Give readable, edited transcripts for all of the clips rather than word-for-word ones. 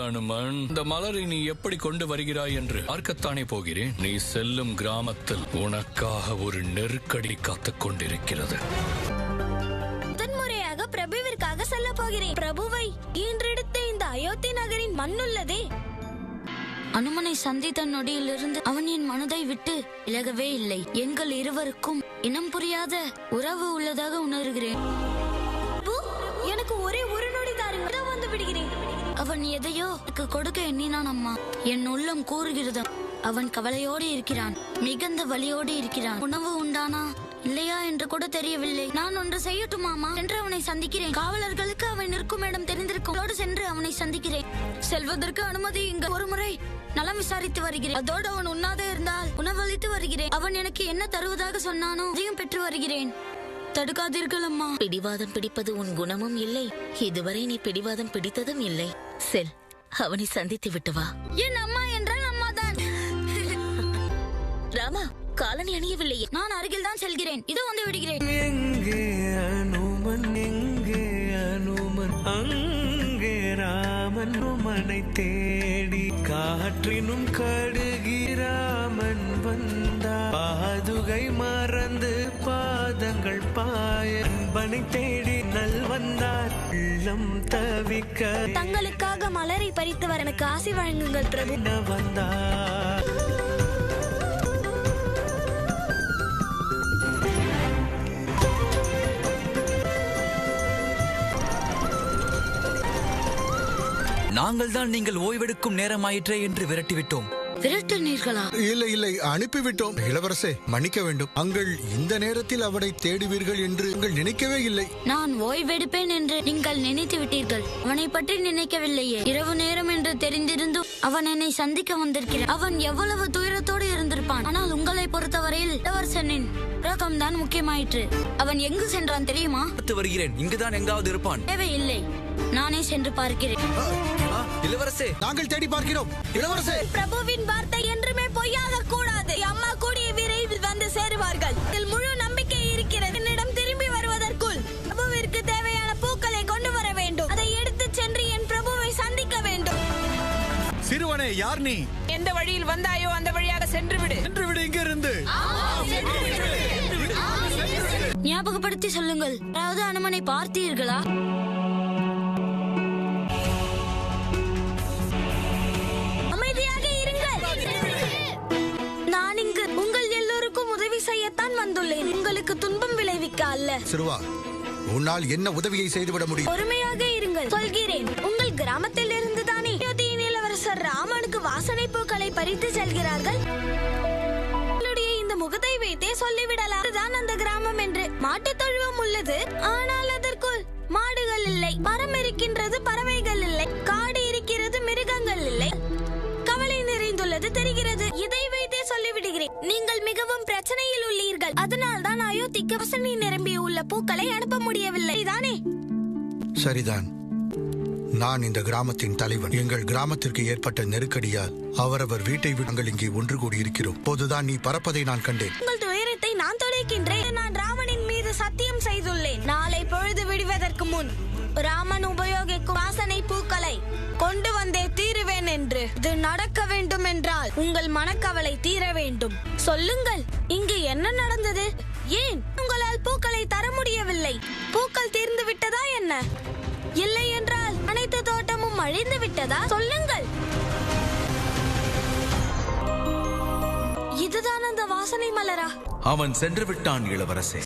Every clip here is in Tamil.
அனுமன். இந்த மலரை நீ எப்படி கொண்டு வருகிறாய் என்று பார்க்கத்தானே போகிறேன். நீ செல்லும் கிராமத்தில் உனக்காக ஒரு நெருக்கடி காத்துக் கொண்டிருக்கிறது. முதன்முறையாக பிரபுவிற்காக செல்ல போகிறேன். பிரபுவை ஈன்றெடுத்த இந்த அயோத்தி நகரின் மண்ணுள்ளதே. அனுமனை சந்தித்த நொடியிலிருந்து அவன் என் மனதை விட்டு விலகவே இல்லை. எங்கள் இருவருக்கும் இனம் புரியாத உறவு உள்ளதாக உணர்கிறேன். எனக்கு ஒரே ஒரு நொடி தாருங்கள், வந்து விடுகிறேன். அவன் எதையோ எனக்கு கொடுக்க எண்ணினான் அம்மா. என் உள்ளம் கூறுகிறது அவன் கவலையோடு இருக்கிறான், மிகுந்த வலியோடு இருக்கிறான். உணவு உண்டானா இல்லையா என்று கூட தெரியவில்லை. நான் ஒன்று செய்யட்டும் மாமா, சென்று அவனை சந்திக்கிறேன். காவலர்களுக்கு அவன் இருக்கும் இடம் தெரிந்திருக்கும். சென்று அவனை சந்திக்கிறேன். செல்வதற்கு அனுமதி. இங்கு ஒரு முறை நலம் விசாரித்து வருகிறேன். அதோடு அவன் உண்ணாதே இருந்தால் உணவளித்து வருகிறேன். அவன் எனக்கு என்ன தருவதாக சொன்னானோ அதையும் பெற்று வருகிறேன். தடுக்காதீர்கள் அம்மா. பிடிவாதம் பிடிப்பது உன் குணமும் இல்லை, இதுவரை நீ பிடிவாதம் பிடித்ததும் இல்லை. செல், அவனை சந்தித்து விட்டு வா. என் அம்மா என்றால் அம்மாதான். ராமா, காலனி அணியவில்லையே. நான் அருகில் தான் செல்கிறேன். இதோ வந்து விடுகிறேன். எங்கே அனுமன், எங்கே அனுமன், அங்கே ராமன். அனுமனை தேடி காற்றினும் கடுகி ராமன் வந்தார். பாதுகை மறந்து பாதங்கள் பாய அன்பனை தேடி நல் வந்தார். உள்ளம் தவிக்க தங்களுக்காக மலரை பறித்து வர எனக்கு ஆசை வழங்குங்கள் பிரபு. வந்தார். நாங்கள் தான் நீங்கள் ஓய்வெடுக்கும் நேரமாயிற்றே என்று விரட்டிவிட்டோம். விரட்டினீர்களா? இல்லை இல்லை, அனுப்பிவிட்டோம். இளவரசே, மன்னிக்க வேண்டும். அங்கள் இந்த நேரத்தில் அவனை தேடுவீர்கள் என்று நாங்கள் நினைக்கவே இல்லை. நான் ஓய்வெடுப்பேன் என்று நீங்கள் நினைத்து விட்டீர்கள். அவனை பற்றி நினைக்கவில்லையே. இரவு நேரம் என்று தெரிந்திருந்தும் அவன் என்னை சந்திக்க வந்திருக்கிறான். அவன் எவ்வளவு துயரத்தோடு இருந்திருப்பான். ஆனால் உங்களை பொறுத்தவரையில் இளவரசனின் உலகம் தான் முக்கியமாயிற்று. அவன் எங்கு சென்றான் தெரியுமா? வருகிறேன். இங்குதான் எங்காவது இருப்பான். தேவையில்லை, நானே சென்று பார்க்கிறேன். இளவரசே, நாங்கள் தேடி பார்க்கிறோம். இளவரசே, பிரபுவின் வார்த்தை என்றுமே பொய்யாக கூடாது. அம்மா கூடிய விரைவில் வந்து சேருவார்கள். இதில் முழு நம்பிக்கை இருக்கிறது. என்னிடம் திரும்பி வருவதற்குள் பிரபுவிற்கு தேவையான பூக்களை கொண்டு வர வேண்டும். அதை எடுத்து சென்று என் பிரபுவை சந்திக்க வேண்டும். சிறுவனே, யார் நீ? எந்த வழியில் வந்தாயோ அந்த வழியாக சென்று விடு. சென்று விடு இங்க இருந்து. ஞாபகப்படுத்தி சொல்லுங்கள், அதாவது அனுமனை பார்த்தீர்களா? அமைதியாக இருங்கள். நான் இங்கு உங்கள் எல்லோருக்கும் உதவி செய்யத்தான் வந்துள்ளேன், உங்களுக்கு துன்பம் விளைவிக்க அல்ல. சிறுவா, உன்னால் என்ன உதவியை செய்துவிட முடியும்? பொறுமையாக இருங்கள், சொல்கிறேன். உங்கள் கிராமத்தில் இருந்து தானே அயோத்தியின் இளவரசர் ராமனுக்கு வாசனை பூக்களை பறித்து செல்கிறார்கள். இந்த முகத்தை வைத்தே சொல்லிவிடலாம் அதுதான் அந்த கிராமம் என்று. மாட்டுத் தொழுவம் உள்ளது, ஆனால் அதற்குள் மாடுகள் இல்லை. மரம் இருக்கின்றது, பறவைகள் இல்லை. காடு இருக்கிறது, மிருகங்கள் இல்லை. கவலை நிறைந்துள்ளது தெரிகிறது. இதை வைத்தே சொல்லிவிடுகிறேன். நீங்கள் மிகவும் பிரச்சனையில் உள்ளீர்கள். அதனால் தான் அயோத்திக்கு வாசனை நிரம்பியுள்ள பூக்களை அனுப்ப முடியவில்லை தானே? சரிதான். நான் இந்த கிராமத்தின் தலைவன். எங்கள் கிராமத்திற்கு ஏற்பட்ட நெருக்கடியால் அவரவர் வீட்டை விட்டு நாங்கள் இங்கே ஒன்று கூடியிருக்கிறோம். போதுதான் நீ பறப்பதை நான் கண்டேன். உங்கள் துயரத்தை நான் துடைக்கின்றேன். நான் ராமனின் மீது சத்தியம் செய்துள்ளேன். நாளை பொழுது விடுவதற்கு முன் ராமன் உபயோகிக்கும் வாசனை பூக்களை கொண்டு வந்தே தீருவேன் என்று. இது நடக்க வேண்டும் என்றால் உங்கள் மனக்கவலை தீர வேண்டும். சொல்லுங்கள், இங்கு என்ன நடந்தது? ஏன் உங்களால் பூக்களை தர முடியவில்லை? பூக்கள் தீர்ந்து விட்டதா என்ன? இல்லை என்றால் அனைத்து தோட்டமும் அழிந்து விட்டதா? சொல்லுங்கள். இதுதான் அந்த வாசனை மலரா? அவன் சென்று விட்டான் இளவரசே.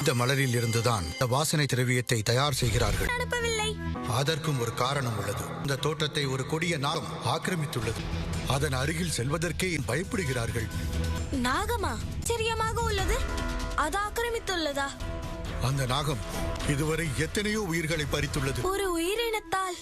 இந்த மலரில் இருந்துதான் இந்த வாசனை திரவியத்தை தயார் செய்கிறார்கள். அனுப்பவில்லை. அதற்கும் ஒரு காரணம் உள்ளது. இந்த தோட்டத்தை ஒரு கொடிய நாகம் ஆக்கிரமித்துள்ளது. அதன் அருகில் செல்வதற்கே பயப்படுகிறார்கள். நாகமா? ஆச்சரியமாக உள்ளது. அது ஆக்கிரமித்துள்ளதா? அந்த நாகம் இதுவரை எத்தனையோ உயிர்களை பறித்துள்ளது. ஒரு உயிரினத்தால்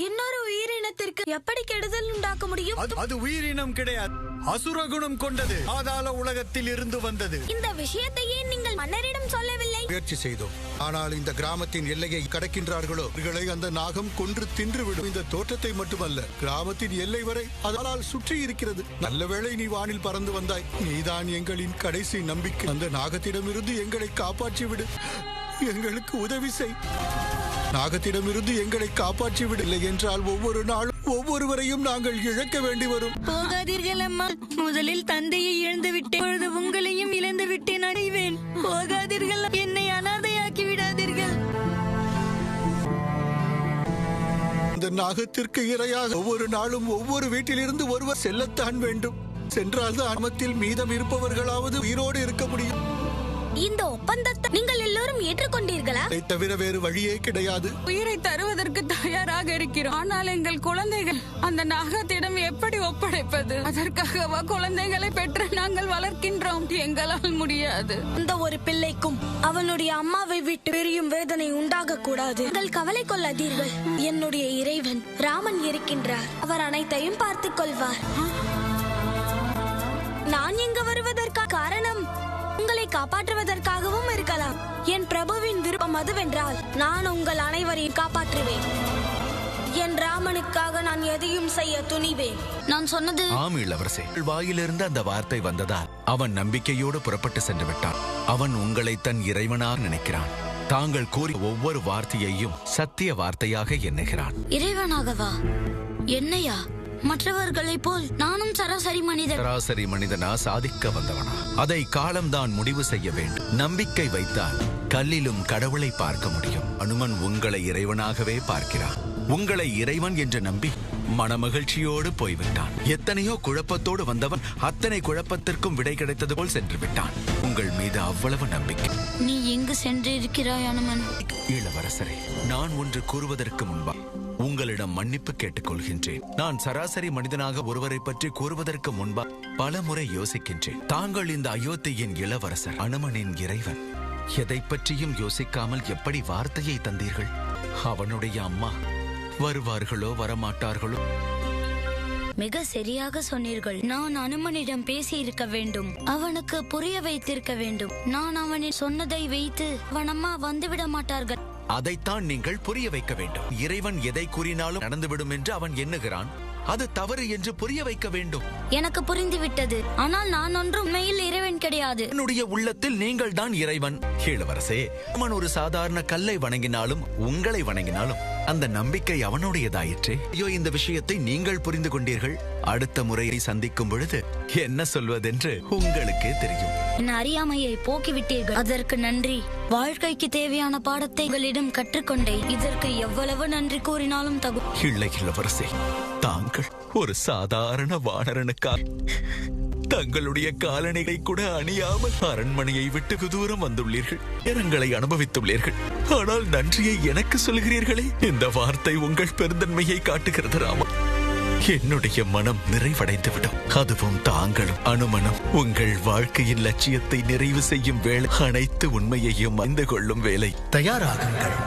இன்னொரு உயிரினத்திற்கு எப்படி கெடுதல் உண்டாக்க முடியும்? அது உயிரினம் கிடையாது, அசுரகுணம் கொண்டது, பாதாள உலகத்தில் இருந்து வந்தது. இந்த விஷயத்தையே நீங்கள் மன்னரிடம் சொல்லவில்லை. முயற்சி செய்தோம், ஆனால் இந்த கிராமத்தின் எல்லையை கடக்கின்றார்களோ அவர்களை அந்த நாகம் கொன்று தின்றுவிடும். இந்த தோற்றத்தை மட்டுமல்ல, கிராமத்தின் எல்லை வரை அதனால் சுற்றி இருக்கிறது. நல்லவேளை நீ வானில் பறந்து வந்தாய். நீதான் எங்களின் கடைசி நம்பிக்கை. அந்த நாகத்திடமிருந்து எங்களை காப்பாற்றி விடு, எங்களுக்கு உதவி செய். நாகத்திடமிருந்து எங்களை காப்பாற்றி விடவில்லை என்றால் ஒவ்வொரு நாளும் ஒவ்வொருவரையும் நாங்கள் இழக்க வேண்டி வரும். போகாதீர்கள் அம்மா. முதலில் தந்தையை இழந்து விட்டேன், இப்பொழுது உங்களையும் இழந்து விட்டேன். அடைவேன். போகாதீர்கள், என்னை அனாதையாக்கி விடாதீர்கள். இந்த நாகத்திற்கு இரையாக ஒவ்வொரு நாளும் ஒவ்வொரு வீட்டிலிருந்து ஒருவர் செல்லத்தான் வேண்டும். சென்றால் தான் கிராமத்தில் மீதம் இருப்பவர்களாவது உயிரோடு இருக்க முடியும். இந்த ஒப்பந்தத்தை நீங்கள் எல்லோரும் ஏற்றுக்கொண்டீர்களா? இதை தவிர வேறு வழியே கிடையாது. உயிரை தருவதற்கு தயாராக இருக்கிறோம். ஆனால் எங்கள் குழந்தைகள் அந்த நாகத்திடம் எப்படி ஒப்படைப்பது? அதற்காகவா குழந்தைகளை பெற்று நாங்கள் வளர்க்கின்றோம்? எங்களால் முடியாது. இந்த ஒரு பிள்ளைக்கும் அவனுடைய அம்மாவை விட்டு பிரியும் வேதனை உண்டாக கூடாது. நீங்கள் கவலை கொள்ளாதீர்கள். என்னுடைய இறைவன் ராமன் இருக்கின்றார். அவர் அனைத்தையும் பார்த்துக் கொள்வார். நான் இங்கு வருவதற்கான காரணம் உங்களை காப்பாற்றுவதற்காகவும் இருக்கலாம். என் பிரபுவின் விருப்பம் அதுவென்றால் நான் உங்கள் அனைவரையும் காப்பாற்றுவேன். என் ராமனுக்காக நான் எதையும் செய்ய துணிவேன். நான் சொன்னது ஆம் இளவரசே, வாயிலிருந்து அந்த வார்த்தை வந்ததால் அவன் நம்பிக்கையோடு புறப்பட்டு சென்று விட்டான். அவன் உங்களை தன் இறைவனாக நினைக்கிறான். தாங்கள் கூறிய ஒவ்வொரு வார்த்தையையும் சத்திய வார்த்தையாக எண்ணுகிறான். இறைவனாகவா? என்னையா? மற்றவர்களைப் போல் நானும் சராசரி மனிதன். சராசரி மனிதனா, சாதிக்க வந்தவனா? அதை காலம்தான் முடிவு செய்ய வேண்டும். நம்பிக்கை வைத்தால் கல்லிலும் கடவுளை பார்க்க முடியும். அனுமன் உங்களை இறைவனாகவே பார்க்கிறான். உங்களை இறைவன் என்று நம்பி மனமகிழ்ச்சியோடு போய்விட்டான். எத்தனையோ குழப்பத்தோடு வந்தவன் அத்தனை குழப்பத்திற்கும் விடை கிடைத்தது போல் சென்று விட்டான். உங்கள் மீது அவ்வளவு நம்பிக்கை. நீ எங்கு சென்றிருக்கிறாய் அனுமன்? இளவரசரே, நான் ஒன்று கூறுவதற்கு முன்பா உங்களிடம் மன்னிப்பு கேட்டுக்கொள்கின்றேன். நான் சராசரி மனிதனாக ஒருவரை பற்றி கூறுவதற்கு முன்பா பல முறை யோசிக்கின்றேன். தாங்கள் இந்த அயோத்தியின் இளவரசர், அனுமனின் இறைவன், எதை பற்றியும் யோசிக்காமல் எப்படி வார்த்தையை தந்தீர்கள்? அவனுடைய அம்மா வருவார்களோ வரமாட்டார்களோ? மிக சரியாக சொன்னீர்கள். நான் அனுமனிடம் பேசி இருக்க வேண்டும். அவனுக்கு புரிய வைத்திருக்க வேண்டும். நான் அவனின் சொன்னதை வைத்து அவன் அம்மா வந்துவிட மாட்டார்கள். அதைத்தான் நீங்கள் புரிய வைக்க வேண்டும். இறைவன் எதை கூறினாலும் நடந்துவிடும் என்று அவன் எண்ணுகிறான். அது தவறு என்று புரிய வைக்க வேண்டும். எனக்கு புரிந்துவிட்டது. ஆனால் நான் ஒன்றும் உண்மையில் இறைவன் கிடையாது. என்னுடைய உள்ளத்தில் நீங்கள் தான் இறைவன். இளவரசே, அவன் ஒரு சாதாரண கல்லை வணங்கினாலும் உங்களை வணங்கினாலும் அந்த நம்பிக்கை அவனுடையதாயிற்றே. ஐயோ, இந்த விஷயத்தை நீங்கள் புரிந்து கொண்டீர்கள். அடுத்த முறையை சந்திக்கும் பொழுது என்ன சொல்வதென்று உங்களுக்கே தெரியும். என் அறியாமையை போக்கிவிட்டீர்கள். அதற்கு நன்றி. வாழ்க்கைக்கு தேவையான பாடத்தை உங்களிடம் கற்றுக்கொண்டேன். இதற்கு எவ்வளவு நன்றி கூறினாலும் தகும். இல்லை இளவரசே, தாங்கள் ஒரு சாதாரண வானரனுக்காக தங்களுடைய காலணிகளை கூட அணியாமல் அரண்மனையை விட்டு தூரம் வந்துள்ளீர்கள். நேரங்களை அனுபவித்துள்ளீர்கள். ஆனால் நன்றியை எனக்கு சொல்கிறீர்களே, இந்த வார்த்தை உங்கள் பெருந்தன்மையை காட்டுகிறது ராமா. என்னுடைய மனம் நிறைவடைந்து விடும். அதுவும் தாங்களும் அனுமனும் உங்கள் வாழ்க்கையின் லட்சியத்தை நிறைவு செய்யும் வேளை, அனைத்து உண்மையையும் அறிந்து கொள்ளும் வேலை. தயாராகுங்கள்.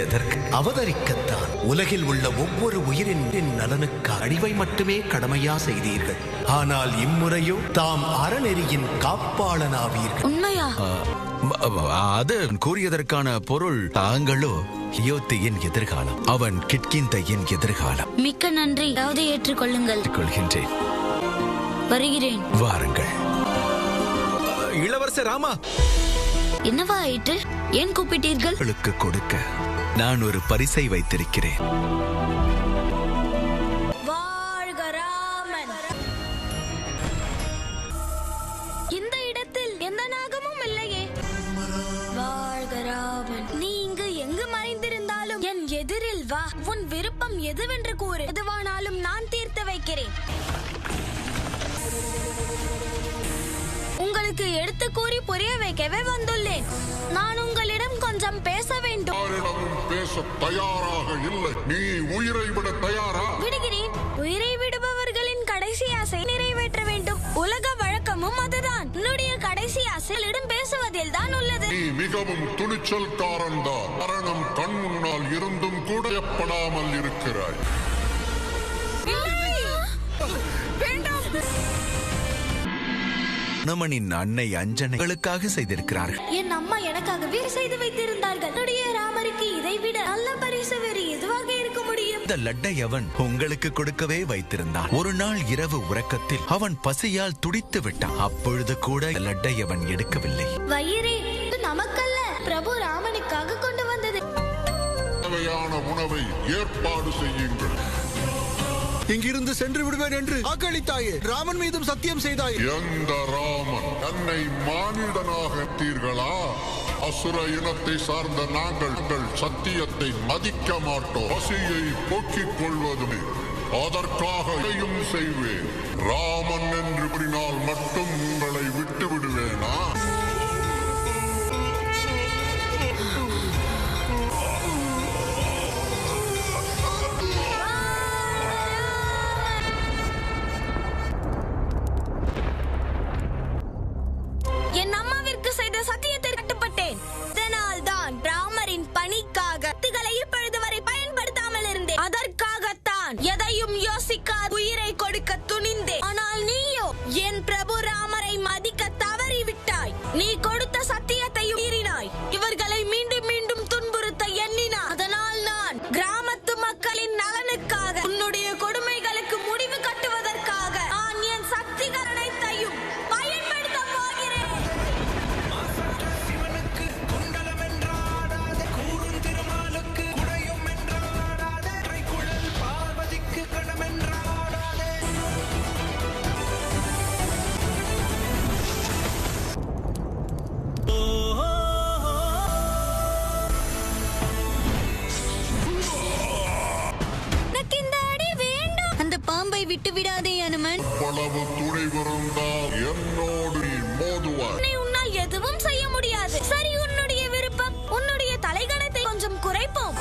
எதற்கு? அவதரிக்கத்தான். உலகில் உள்ள ஒவ்வொரு உயிரின் நலனுக்கு அழிவை மட்டுமே கடமையா செய்தீர்கள். ஆனால் இம்முறையோ தாம் அறநெறியின் காப்பாளனாவீர்கள். உண்மையா? அது கூறியதற்கான பொருள், தாங்களோ அயோத்தியின் எதிர்காலம், அவன் கிட்கிந்தையின் எதிர்காலம். மிக்க நன்றி. அதாவது ஏற்றுக்கொள்ளுங்கள். கொள்கின்றேன். வருகிறேன். வாருங்கள். இளவரசர் ராமா, என்னவா ஆயிற்று? ஏன் கூப்பிட்டீர்கள்? உங்களுக்கு கொடுக்க நான் ஒரு பரிசை வைத்திருக்கிறேன். வாழ்க ராமன். இந்த இடத்தில் எந்த நாகமும் இல்லையே. வாழ்க ராமன். நீ இங்கு எங்கு மறைந்திருந்தாலும் என் எதிரில் வா. உன் விருப்பம் எதுவென்று கூறு. எதுவானாலும் நான் தீர்த்து வைக்கிறேன். உங்களுக்கு எடுத்து கூறி புரிய வைக்கவே வந்துள்ளேன். நான் உங்களிடம் கொஞ்சம் பேச வேண்டும். பேச தயாராக இல்லை. நீ உயிரை விட தயாரா? விடுகிறேன். உயிரை விடுபவர்களின் கடைசி ஆசை நிறைவேற்ற வேண்டும். உலக வழக்கமும் அதுதான். என்னுடைய கடைசி ஆசையிடம் பேசுவதில் தான் உள்ளது. நீ மிகவும் துணிச்சல்காரன் தான். மரணம் கண் முன்னால் இருந்தும் கூட பயப்படாமல் இருக்கிறாய். வேண்டாம். அனுமனின் அன்னை அஞ்சனைகளுக்காக செய்திருக்கிறார்கள். என் அம்மா எனக்காகவே செய்து வைத்திருந்தார்கள். என்னுடைய ராமருக்கு இதைவிட நல்ல பரிசு வேறு எதுவாக இருக்க முடியும்? இந்த லட்டை அவன் உங்களுக்கு கொடுக்கவே வைத்திருந்தான். ஒரு நாள் இரவு உறக்கத்தில் அவன் பசியால் துடித்து விட்டான். அப்பொழுது கூட லட்டை அவன் எடுக்கவில்லை. வயிறே, இது நமக்கல்ல, பிரபு ராமனுக்காக கொண்டு வந்தது. தேவையான உணவை ஏற்பாடு செய்யுங்கள். இங்கிருந்து சென்று விடுவேன் என்று வாக்களித்தாயே, ராமன் மீதும் சத்தியம் செய்தாயே. எந்த ராமன்? என்னை மானிடனாக தீர்களா? அசுர இனத்தை சார்ந்த நாங்கள் சத்தியத்தை மதிக்க மாட்டோம். பசியை போக்கிக் கொள்வதுமே அதற்காக இதையும் செய்வேன். ராமன் என்று கூறினால் மட்டும் உங்களை விட்டு விடுவேனா? என் அம்மாவிற்கு செய்த சத்தியத்தை கட்டுப்பட்டேன். இதனால் தான் ராமரின் பணிக்காக கத்திகளை இப்பொழுது வரை பயன்படுத்தாமல் இருந்தேன். அதற்காகத்தான் எதையும் யோசிக்காத உயிரை கொடுக்க துணிந்தேன். ஆனால் நீயோ என் பிரபு ராமரை மதிக்க தவறிவிட்டாய். நீ கொடுத்த சத்தியத்தையும் மீறினாய். இவர்களை மீண்டும் மீண்டும் துன்புறுத்த எண்ணினாய். அதனால் நான் கிராமத்து மக்களின் நலனுக்காக, உன்னுடைய கொடுமைகளுக்கு முடிவு கட்டுவதற்காக நான் என் சக்திகள் அனைத்தையும் பயன்படுத்த போகிறேன். எனக்கு இந்த அடி வேண்டாம். அந்த பாம்பை விட்டு விடாதே அனுமன். அவ்வளவு துணிவிருந்தால் என்னோடு நீ மோதுவாய். உன்னை உன்னால் எதுவும் செய்ய முடியாது. சரி, உன்னுடைய விருப்பம். உன்னுடைய தலைகணத்தை கொஞ்சம் குறைப்போம்.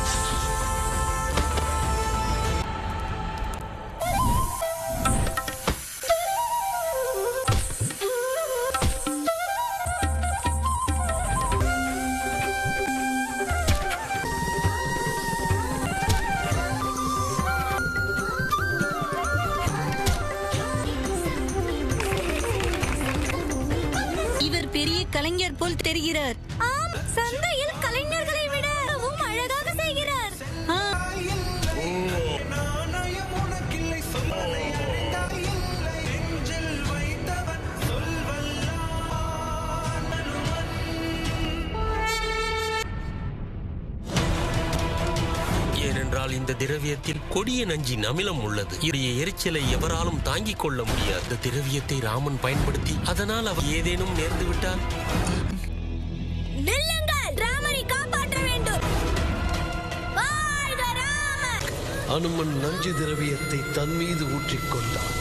இவர் பெரிய கலைஞர் போல் தெரிகிறார். ஆம், சந்தையில் கலைஞர்களை விட மிகவும் அழகாக செய்கிறார். ஏனென்றால் இந்த திரவியத்தில் கொடிய நஞ்சின் அமிலம் உள்ளது. இடைய எரிச்சலை எவராலும் தாங்கிக் கொள்ள முடியாது. இந்த திரவியத்தை ராமன் பயன்படுத்தி அதனால் அவர் ஏதேனும் நேர்ந்து விட்டால்? நில்லுங்கள், ராமரை காப்பாற்ற வேண்டும். வாழ்க ராமர்! அனுமன் நஞ்சு திரவியத்தை தன் மீது ஊற்றிக்கொண்டான்.